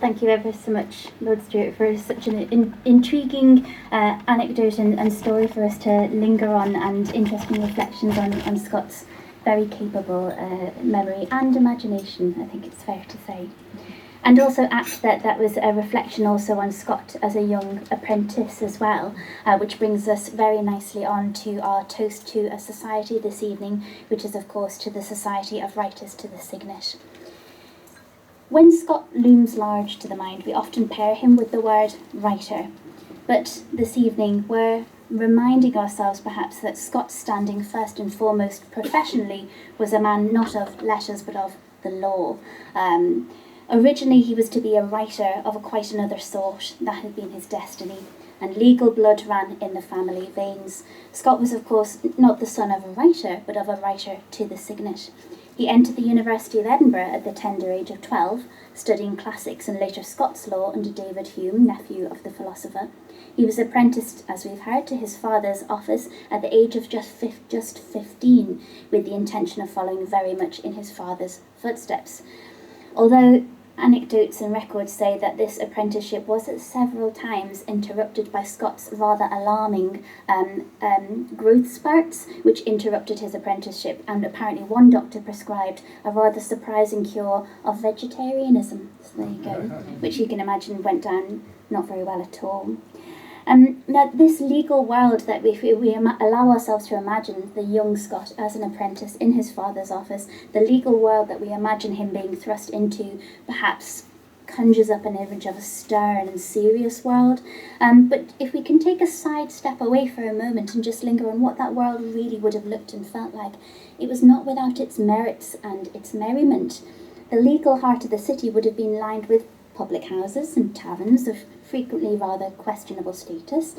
Thank you ever so much, Lord Stewart, for such an intriguing anecdote and story for us to linger on, and interesting reflections on Scott's very capable memory and imagination, I think it's fair to say. And also apt that was a reflection also on Scott as a young apprentice as well, which brings us very nicely on to our toast to a society this evening, which is of course to the Society of Writers to the Signet. When Scott looms large to the mind, we often pair him with the word writer. But this evening we're reminding ourselves perhaps that Scott's standing first and foremost professionally was a man not of letters but of the law. Originally he was to be a writer of quite another sort. That had been his destiny, and legal blood ran in the family veins. Scott was of course not the son of a writer, but of a writer to the Signet. He entered the University of Edinburgh at the tender age of 12, studying classics and later Scots law under David Hume, nephew of the philosopher. He was apprenticed, as we've heard, to his father's office at the age of just 15, with the intention of following very much in his father's footsteps. Although anecdotes and records say that this apprenticeship was at several times interrupted by Scott's rather alarming growth spurts, which interrupted his apprenticeship, and apparently one doctor prescribed a rather surprising cure of vegetarianism. So there you go, which you can imagine went down not very well at all. Now, this legal world that we allow ourselves to imagine the young Scott as an apprentice in his father's office, the legal world that we imagine him being thrust into, perhaps conjures up an image of a stern and serious world. But if we can take a side step away for a moment and just linger on what that world really would have looked and felt like, it was not without its merits and its merriment. The legal heart of the city would have been lined with public houses and taverns of frequently rather questionable status,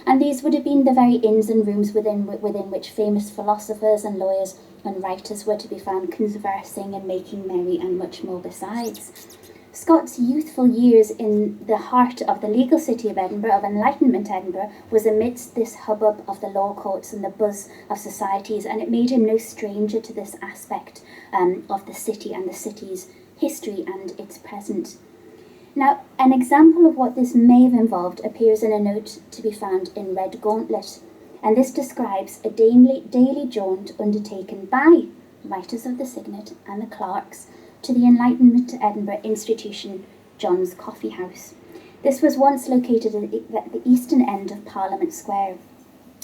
and these would have been the very inns and rooms within which famous philosophers and lawyers and writers were to be found conversing and making merry, and much more besides. Scott's youthful years in the heart of the legal city of Edinburgh, of Enlightenment Edinburgh, was amidst this hubbub of the law courts and the buzz of societies, and it made him no stranger to this aspect of the city and the city's history and its present. Now, an example of what this may have involved appears in a note to be found in Red Gauntlet, and this describes a daily jaunt undertaken by writers of the Signet and the clerks to the Enlightenment Edinburgh institution, John's Coffee House. This was once located at the eastern end of Parliament Square.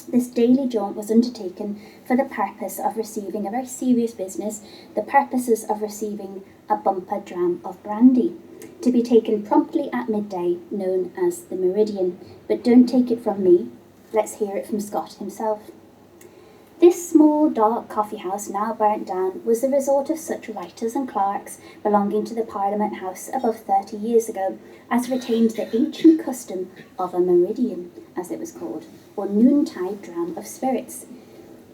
This daily jaunt was undertaken for the purpose of receiving a very serious business, the purposes of receiving a bumper dram of brandy, to be taken promptly at midday, known as the meridian. But don't take it from me, let's hear it from Scott himself. This small, dark coffee house, now burnt down, was the resort of such writers and clerks belonging to the Parliament House above 30 years ago, as retained the ancient custom of a meridian, as it was called, or noontide dram of spirits.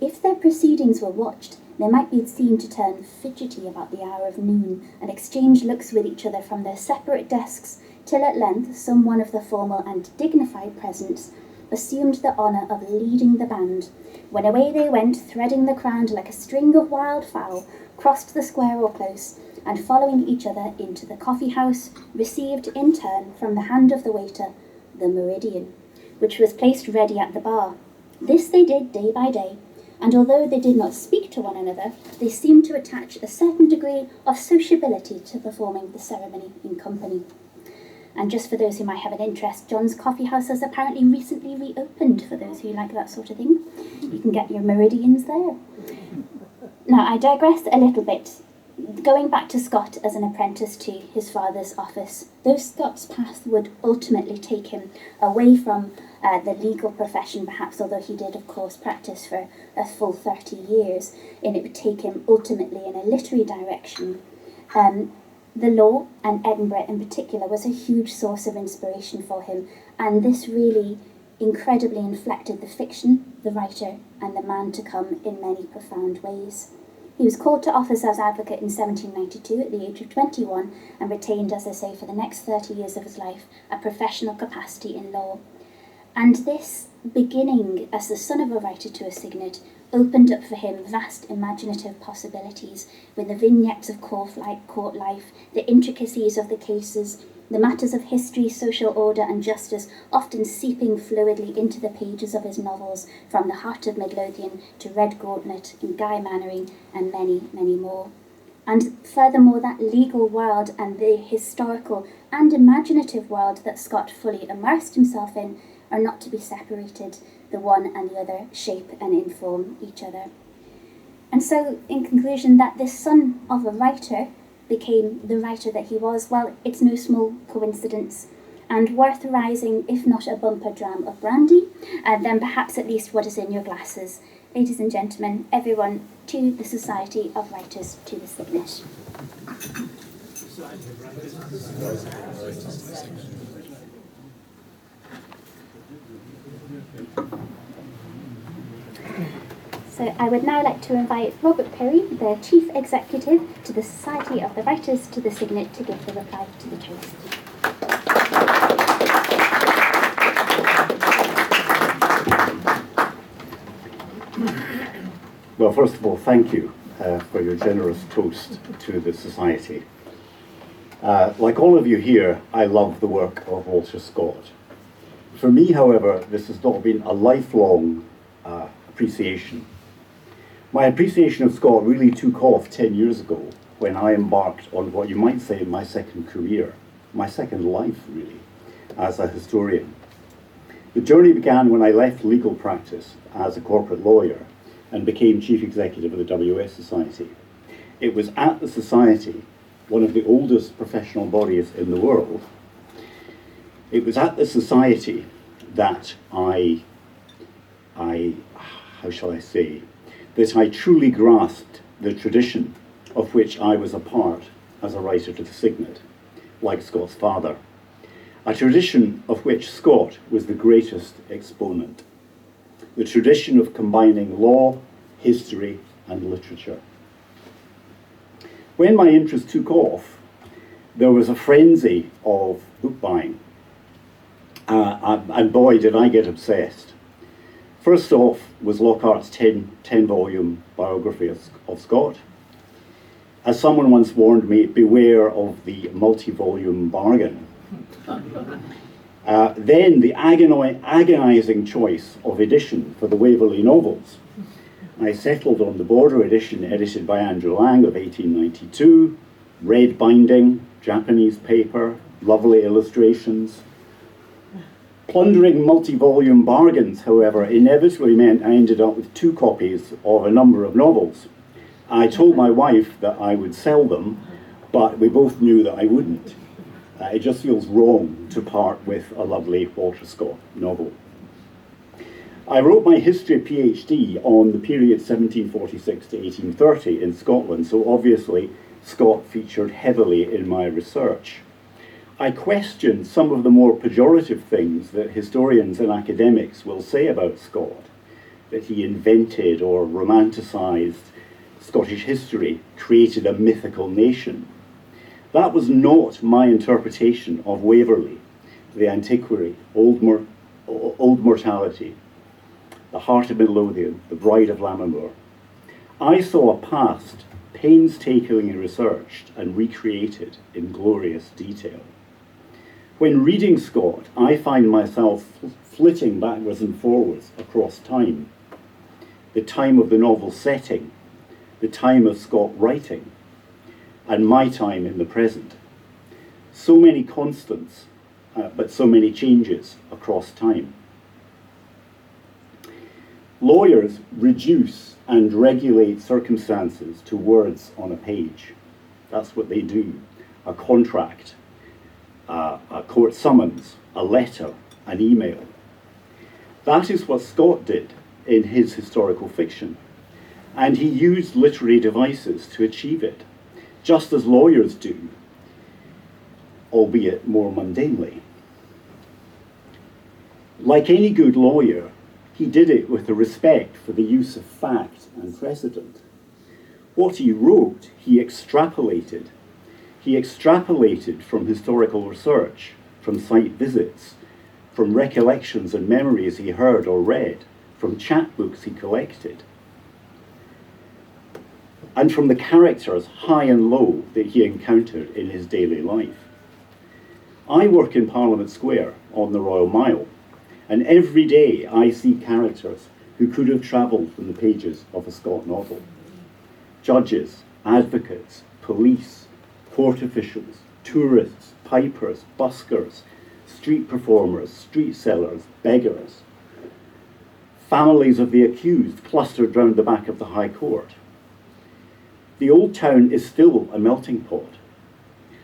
If their proceedings were watched, they might be seen to turn fidgety about the hour of noon, and exchange looks with each other from their separate desks, till at length some one of the formal and dignified presence assumed the honour of leading the band, when away they went, threading the crowd like a string of wild fowl, crossed the square or close, and following each other into the coffee house, received in turn from the hand of the waiter the meridian, which was placed ready at the bar. This they did day by day, and although they did not speak to one another, they seemed to attach a certain degree of sociability to performing the ceremony in company. And just for those who might have an interest, John's Coffee House has apparently recently reopened, for those who like that sort of thing. You can get your meridians there. Now, I digress a little bit. Going back to Scott as an apprentice to his father's office, though Scott's path would ultimately take him away from the legal profession, perhaps, although he did, of course, practice for a full 30 years, and it would take him ultimately in a literary direction. The law, and Edinburgh in particular, was a huge source of inspiration for him, and this really incredibly inflected the fiction, the writer, and the man to come in many profound ways. He was called to office as advocate in 1792 at the age of 21, and retained, as I say, for the next 30 years of his life, a professional capacity in law. And this beginning as the son of a writer to a signet opened up for him vast imaginative possibilities, with the vignettes of court life, the intricacies of the cases, the matters of history, social order and justice often seeping fluidly into the pages of his novels, from The Heart of Midlothian to Red Gauntlet and Guy Mannering and many, many more. And furthermore, that legal world and the historical and imaginative world that Scott fully immersed himself in are not to be separated. The one and the other shape and inform each other. And so, in conclusion, that this son of a writer became the writer that he was, well, it's no small coincidence, and worth rising, if not a bumper dram of brandy, then perhaps at least what is in your glasses. Ladies and gentlemen, everyone, to the Society of Writers, to the Signet. So I would now like to invite Robert Pirrie, the Chief Executive, to the Society of the Writers, to the Signet, to give the reply to the toast. Well, first of all, thank you for your generous toast to the Society. Like all of you here, I love the work of Walter Scott. For me, however, this has not been a lifelong appreciation. My appreciation of Scott really took off 10 years ago when I embarked on what you might say my second career, my second life really, as a historian. The journey began when I left legal practice as a corporate lawyer and became Chief Executive of the WS Society. It was at the Society, one of the oldest professional bodies in the world, it was at the Society that how shall I say, that I truly grasped the tradition of which I was a part as a writer to the Signet, like Scott's father, a tradition of which Scott was the greatest exponent, the tradition of combining law, history and literature. When my interest took off, there was a frenzy of book buying, and boy did I get obsessed. First off was Lockhart's 10-volume biography of Scott. As someone once warned me, beware of the multi-volume bargain. Then the agonizing choice of edition for the Waverley novels. I settled on the Border edition edited by Andrew Lang of 1892, red binding, Japanese paper, lovely illustrations. Plundering multi-volume bargains, however, inevitably meant I ended up with 2 copies of a number of novels. I told my wife that I would sell them, but we both knew that I wouldn't. It just feels wrong to part with a lovely Walter Scott novel. I wrote my history PhD on the period 1746 to 1830 in Scotland, so obviously Scott featured heavily in my research. I questioned some of the more pejorative things that historians and academics will say about Scott, that he invented or romanticised Scottish history, created a mythical nation. That was not my interpretation of Waverley, the antiquary, old mortality, the Heart of Midlothian, the Bride of Lammermoor. I saw a past painstakingly researched and recreated in glorious detail. When reading Scott, I find myself flitting backwards and forwards across time. The time of the novel's setting, the time of Scott writing, and my time in the present. So many constants, but so many changes across time. Lawyers reduce and regulate circumstances to words on a page. That's what they do. A contract, a court summons, a letter, an email. That is what Scott did in his historical fiction, and he used literary devices to achieve it, just as lawyers do, albeit more mundanely. Like any good lawyer, he did it with a respect for the use of fact and precedent. What he wrote, he extrapolated. He extrapolated from historical research, from site visits, from recollections and memories he heard or read, from chapbooks he collected, and from the characters, high and low, that he encountered in his daily life. I work in Parliament Square on the Royal Mile, and every day I see characters who could have travelled from the pages of a Scott novel. Judges, advocates, police, court officials, tourists, pipers, buskers, street performers, street sellers, beggars. Families of the accused clustered round the back of the High Court. The old town is still a melting pot,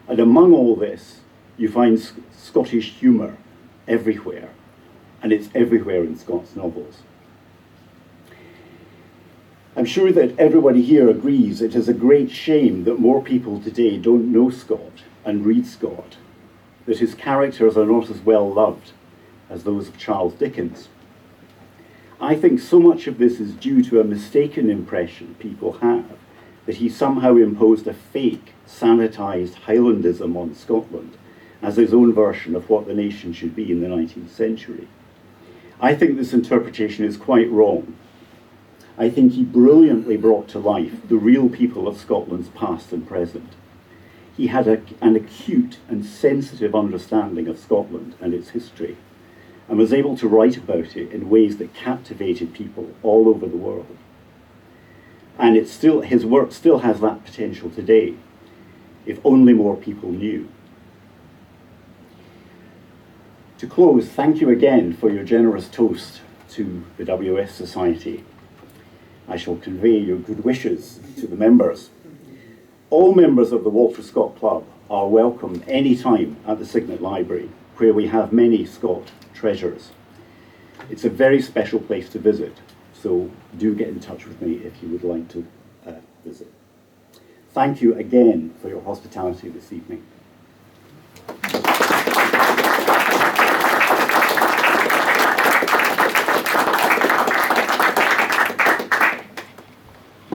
and among all this, you find Scottish humour everywhere, and it's everywhere in Scott's novels. I'm sure that everybody here agrees it is a great shame that more people today don't know Scott and read Scott, that his characters are not as well loved as those of Charles Dickens. I think so much of this is due to a mistaken impression people have that he somehow imposed a fake, sanitised Highlandism on Scotland as his own version of what the nation should be in the 19th century. I think this interpretation is quite wrong. I think he brilliantly brought to life the real people of Scotland's past and present. He had an acute and sensitive understanding of Scotland and its history, and was able to write about it in ways that captivated people all over the world. And his work still has that potential today, if only more people knew. To close, thank you again for your generous toast to the WS Society. I shall convey your good wishes to the members. All members of the Walter Scott Club are welcome any time at the Signet Library, where we have many Scott treasures. It's a very special place to visit, so do get in touch with me if you would like to visit. Thank you again for your hospitality this evening.